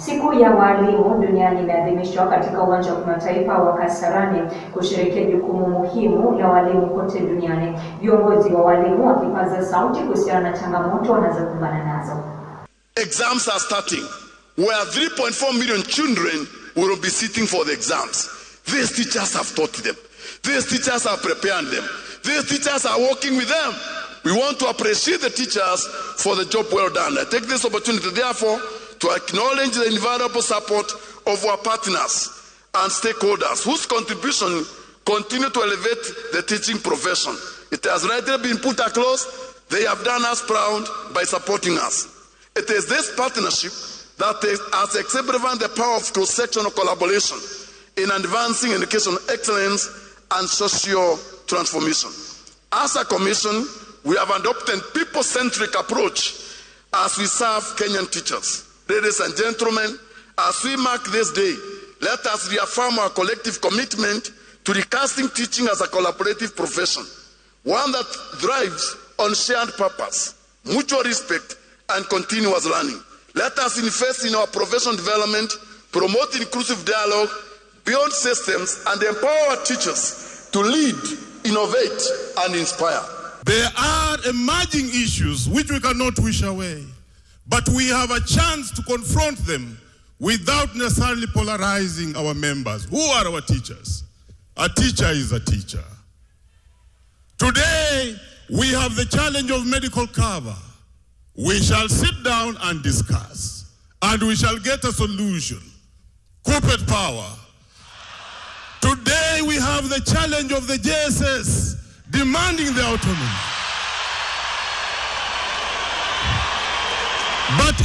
Siku ya walimu duniani imeadhimishwa katika uwanja wa kimataifa wa Kasarani kusherehekea jukumu muhimu la walimu kote duniani. Viongozi wa walimu wakipaza sauti kuhusiana na changamoto wanazokumbana nazo. Exams are starting where 3.4 million children will be sitting for the exams. These teachers have taught them. These teachers have prepared them. These teachers are working with them. We want to appreciate the teachers for the job well done. I take this opportunity, therefore, to acknowledge the invaluable support of our partners and stakeholders whose contribution continue to elevate the teaching profession. It has rightly been put across. They have done us proud by supporting us. It is this partnership that has exemplified the power of cross-sectional collaboration in advancing educational excellence and social transformation. As a commission, we have adopted a people-centric approach as we serve Kenyan teachers. Ladies and gentlemen, as we mark this day, let us reaffirm our collective commitment to recasting teaching as a collaborative profession, one that thrives on shared purpose, mutual respect, and continuous learning. Let us invest in our professional development, promote inclusive dialogue, build systems, and empower our teachers to lead, innovate, and inspire. There are emerging issues which we cannot wish away, but we have a chance to confront them without necessarily polarizing our members. Who are our teachers? A teacher is a teacher. Today, we have the challenge of medical cover. We shall sit down and discuss, and we shall get a solution. Corporate power. Today, we have the challenge of the JSS demanding the autonomy. But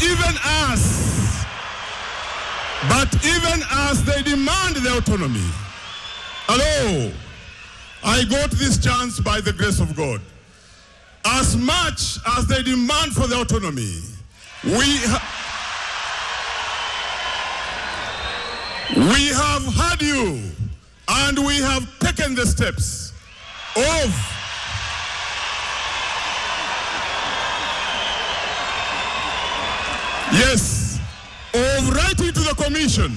even as they demand the autonomy, hello, I got this chance by the grace of God. As much as they demand for the autonomy, we have heard you, and we have taken the steps of writing to the commission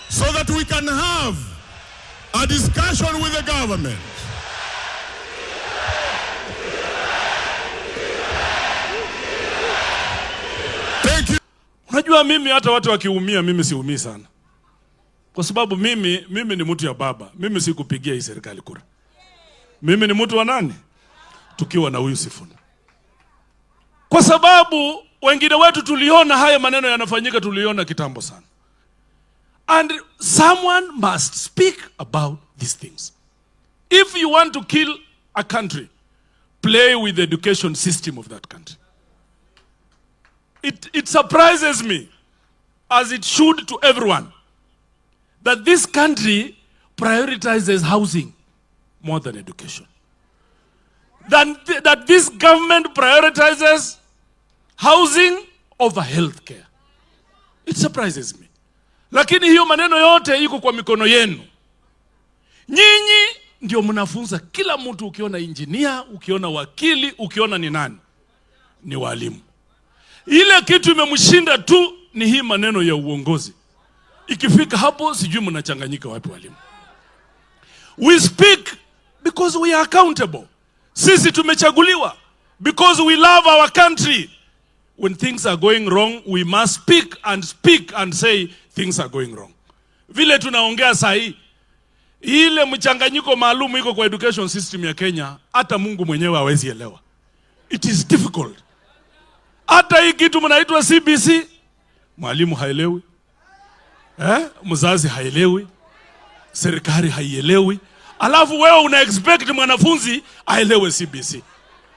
so that we can have a discussion with the government. Thank you. Unajua mimi hata watu wakiumia mimi siumii sana. Kwa sababu mimi ni mtu ya baba. Mimi sikupigia hii serikali kura. Mimi ni mtu wa nani? Tukiwa na huyu Sifuna. Kwa sababu wengine wetu tuliona haya maneno yanafanyika, tuliona kitambo sana. And someone must speak about these things. If you want to kill a country, play with the education system of that country. It surprises me, as it should to everyone, that this country prioritizes housing more than education. That this government prioritizes housing over health care. It surprises me. Lakini hiyo maneno yote iko kwa mikono yenu. Nyinyi ndio mnafunza kila mtu, ukiona engineer, ukiona wakili, ukiona ni nani? Ni walimu. Ile kitu imemshinda tu ni hii maneno ya uongozi. Ikifika hapo sijui mnachanganyika wapi walimu. We speak because we are accountable. Sisi tumechaguliwa because we love our country. When things are going wrong, we must speak and say things are going wrong. Vile tunaongea sahi, ile mchanganyiko maalum iko kwa education system ya Kenya, hata Mungu mwenyewe hawezi elewa. It is difficult. Hata hii kitu mnaitwa CBC, mwalimu haelewi. Mzazi haelewi. Serikali haielewi. Alafu wewe una expect mwanafunzi aelewe CBC.